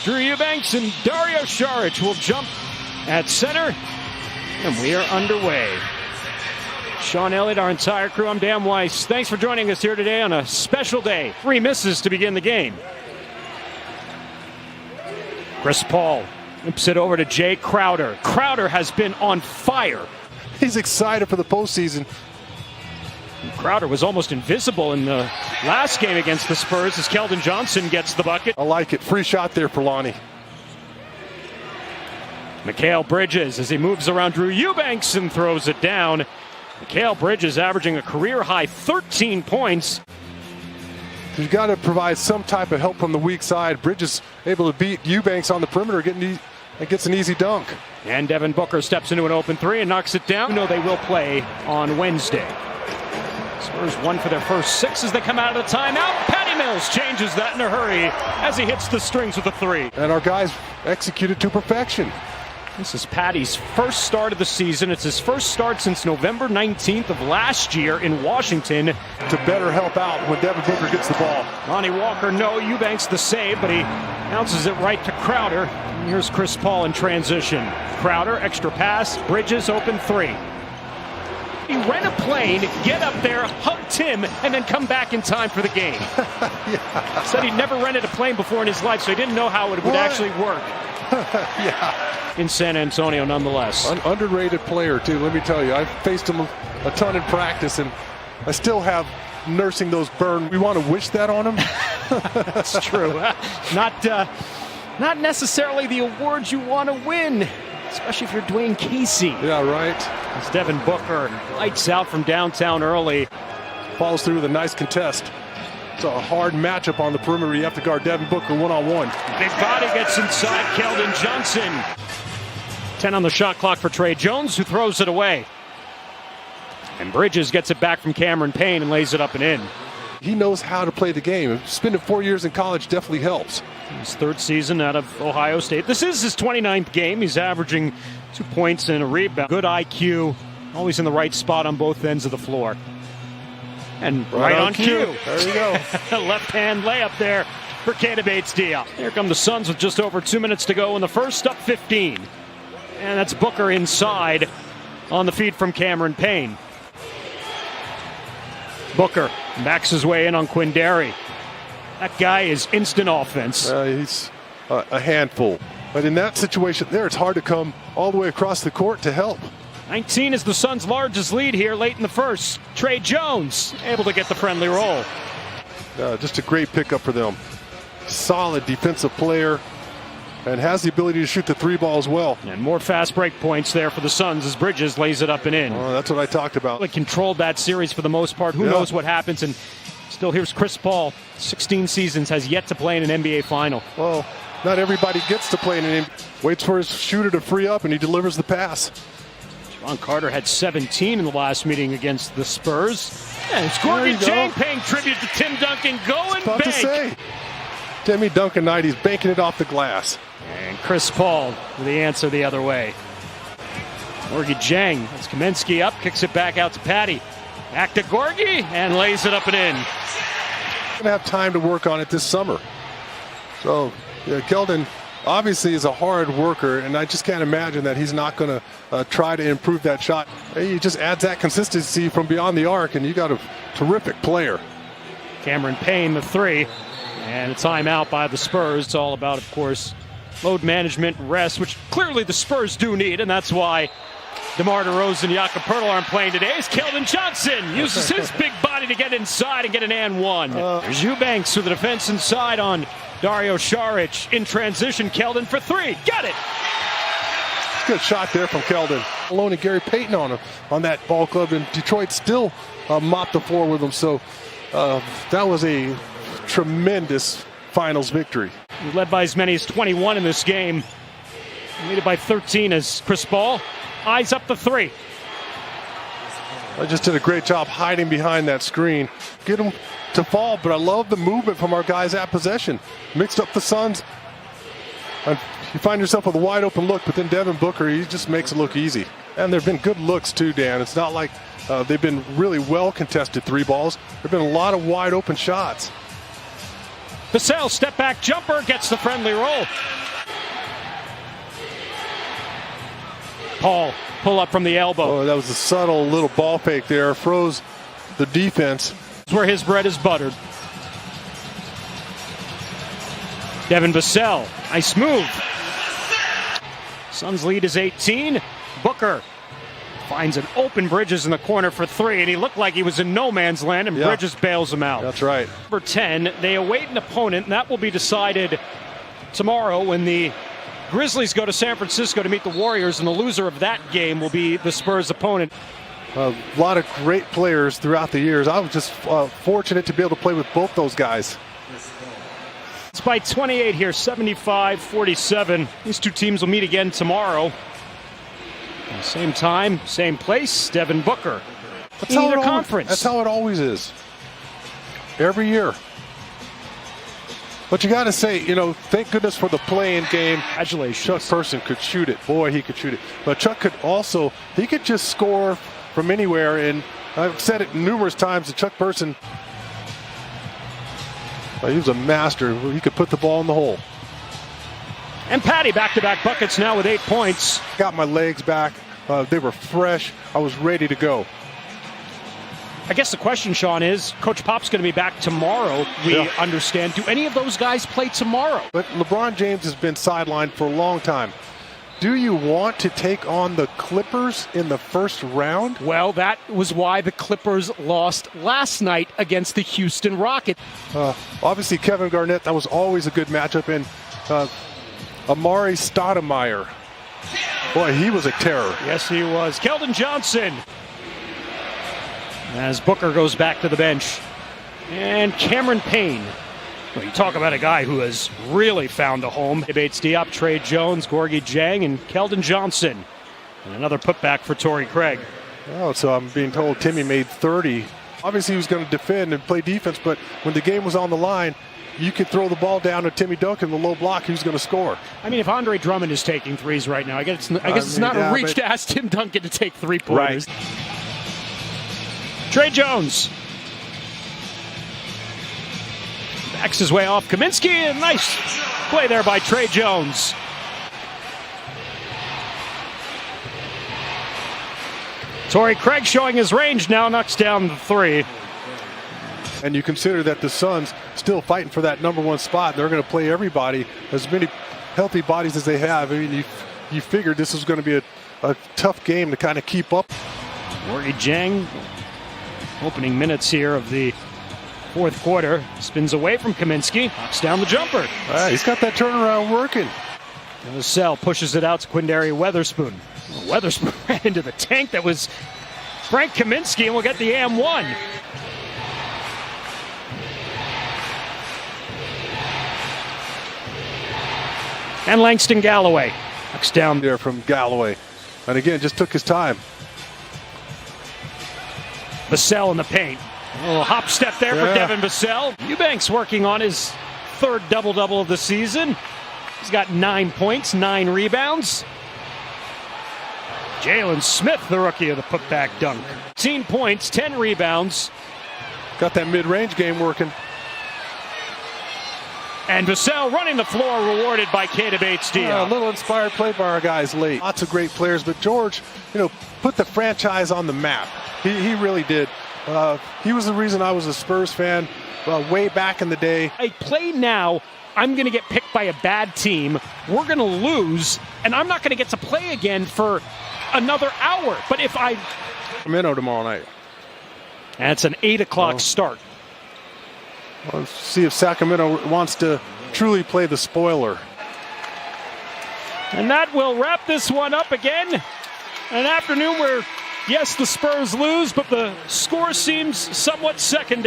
Drew Eubanks and Dario Saric will jump at center, and we are underway. Sean Elliott, our entire crew, I'm Dan Weiss. Thanks for joining us here today on a special day. 3 misses to begin the game. Chris Paul flips it over to Jay Crowder. Crowder has been on fire. He's excited for the postseason. Crowder was almost invisible in the last game against the Spurs as Keldon Johnson gets the bucket. I like it. Free shot there for Lonnie. Mikal Bridges as he moves around Drew Eubanks and throws it down. Mikal Bridges averaging a career-high 13 points. You've got to provide some type of help from the weak side. Bridges able to beat Eubanks on the perimeter, gets an easy dunk. And Devin Booker steps into an open three and knocks it down. You know they will play on Wednesday. Spurs won for their first 6 as they come out of the timeout. Patty Mills changes that in a hurry as he hits the strings with a 3. And our guys executed to perfection. This is Patty's first start of the season. It's his first start since November 19th of last year in Washington. To better help out when Devin Booker gets the ball. Lonnie Walker, no, Eubanks the save, but he bounces it right to Crowder. And here's Chris Paul in transition. Crowder, extra pass, Bridges, open 3. He rent a plane, get up there, hug Tim, and then come back in time for the game. Yeah. Said he'd never rented a plane before in his life, so he didn't know how it would actually work. Yeah. In San Antonio, nonetheless. Underrated player, too, let me tell you. I've faced him a ton in practice, and I still have nursing those burn. We want to wish that on him. That's true. Not necessarily the awards you want to win, especially if you're Dwayne Casey. Yeah, right. As Devin Booker lights out from downtown early. Follows through with a nice contest. It's a hard matchup on the perimeter. You have to guard Devin Booker one-on-one. Big body gets inside Keldon Johnson. 10 on the shot clock for Trey Jones, who throws it away. And Bridges gets it back from Cameron Payne and lays it up and in. He knows how to play the game. Spending 4 years in college definitely helps. His 3rd season out of Ohio State. This is his 29th game. He's averaging 2 points and a rebound. Good IQ. Always in the right spot on both ends of the floor. And right on cue. There you go. Left-hand layup there for Keita Bates-Diop. Here come the Suns with just over 2 minutes to go in the first, up 15. And that's Booker inside on the feed from Cameron Payne. Booker backs his way in on Quindary. That guy is instant offense. He's a handful. But in that situation there, it's hard to come all the way across the court to help. 19 is the Suns' largest lead here late in the first. Trey Jones able to get the friendly roll. Just a great pickup for them. Solid defensive player and has the ability to shoot the 3 ball as well. And more fast break points there for the Suns as Bridges lays it up and in. Oh, that's what I talked about. They controlled that series for the most part. Who knows what happens? And still, here's Chris Paul. 16 seasons, has yet to play in an NBA final. Well, not everybody gets to play in an NBA. Waits for his shooter to free up, and he delivers the pass. Javon Carter had 17 in the last meeting against the Spurs. And it's Gorgie Jang paying tribute to Tim Duncan. Going about bank. To say. Timmy Duncan night, he's banking it off the glass. And Chris Paul with the answer the other way. Gorgie Jang, that's Kaminsky up, kicks it back out to Patty. Back to Gorgie, and lays it up and in. Going to have time to work on it this summer. So, Keldon obviously is a hard worker, and I just can't imagine that he's not going to try to improve that shot. He just adds that consistency from beyond the arc, and you got a terrific player. Cameron Payne, the 3, and a timeout by the Spurs. It's all about, of course, load management, rest, which clearly the Spurs do need, and that's why DeMar DeRozan and Jakob Poeltl aren't playing today. As Keldon Johnson uses his big body to get inside and get an and one. There's Eubanks with the defense inside on Dario Saric. In transition, Keldon for 3. Got it! Good shot there from Keldon. Alone and Gary Payton on that ball club, and Detroit still mopped the floor with him. So that was a tremendous finals victory. Led by as many as 21 in this game. Leaded by 13 as Chris Paul eyes up the 3. I just did a great job hiding behind that screen. Get him to fall, but I love the movement from our guys at possession. Mixed up the Suns. And you find yourself with a wide open look, but then Devin Booker, he just makes it look easy. And there have been good looks too, Dan. It's not like they've been really well contested 3 balls. There have been a lot of wide open shots. Vassell, step back jumper, gets the friendly roll. Paul, pull up from the elbow. Oh, that was a subtle little ball fake there. Froze the defense. It's where his bread is buttered. Devin Vassell, nice move. Suns lead is 18. Booker finds an open Bridges in the corner for three, and he looked like he was in no man's land, and Bridges bails him out. That's right. Number 10, they await an opponent, and that will be decided tomorrow when the Grizzlies go to San Francisco to meet the Warriors, and the loser of that game will be the Spurs' opponent. A lot of great players throughout the years. I was just fortunate to be able to play with both those guys. It's by 28 here, 75-47. These two teams will meet again tomorrow. Same time, same place. Devin Booker in either conference. That's how it always is. Every year. But you got to say, thank goodness for the play-in game. Congratulations. Chuck Person could shoot it. Boy, he could shoot it. But Chuck could also, he could just score from anywhere. And I've said it numerous times that Chuck Person, he was a master. He could put the ball in the hole. And Patty back-to-back buckets now with 8 points. Got my legs back. They were fresh. I was ready to go. I guess the question, Sean, is Coach Pop's going to be back tomorrow. We understand. Do any of those guys play tomorrow? But LeBron James has been sidelined for a long time. Do you want to take on the Clippers in the first round? Well, that was why the Clippers lost last night against the Houston Rockets. Obviously, Kevin Garnett, that was always a good matchup. And Amari Stoudemire, boy, he was a terror. Yes, he was. Keldon Johnson. As Booker goes back to the bench. And Cameron Payne. Well, you talk about a guy who has really found a home. Debates Diop, Trey Jones, Gorgie Jang, and Keldon Johnson. And another putback for Torrey Craig. Oh, so I'm being told Timmy made 30. Obviously, he was going to defend and play defense, but when the game was on the line, you could throw the ball down to Timmy Duncan, the low block, who's going to score. I mean, if Andre Drummond is taking threes right now, I guess it's not a reach to ask Tim Duncan to take three-pointers. Right. Trey Jones backs his way off Kaminsky, and nice play there by Trey Jones. Torrey Craig showing his range now, knocks down the three. And you consider that the Suns still fighting for that number one spot. They're going to play everybody, as many healthy bodies as they have. I mean, you figured this was going to be a tough game to kind of keep up. Gorgie Jang, opening minutes here of the fourth quarter, spins away from Kaminsky, knocks down the jumper. He's got that turnaround working. And Vassell pushes it out to Quindary Weatherspoon. Well, Weatherspoon ran into the tank that was Frank Kaminsky, and we'll get the AM1. And Langston Galloway knocks down there from Galloway. And again, just took his time. Vassell in the paint. A little hop step there for Devin Vassell. Eubanks working on his third double-double of the season. He's got 9 points, 9 rebounds. Jalen Smith, the rookie of the putback dunk. 18 points, 10 rebounds. Got that mid-range game working. And Vassell running the floor, rewarded by Keita Bates-Diop. A little inspired play by our guys late. Lots of great players, but George, put the franchise on the map. He really did. He was the reason I was a Spurs fan way back in the day. I play now, I'm going to get picked by a bad team. We're going to lose, and I'm not going to get to play again for another hour. But if I... Sacramento tomorrow night. That's an 8 o'clock start. Let's see if Sacramento wants to truly play the spoiler. And that will wrap this one up again. An afternoon where, yes, the Spurs lose, but the score seems somewhat secondary.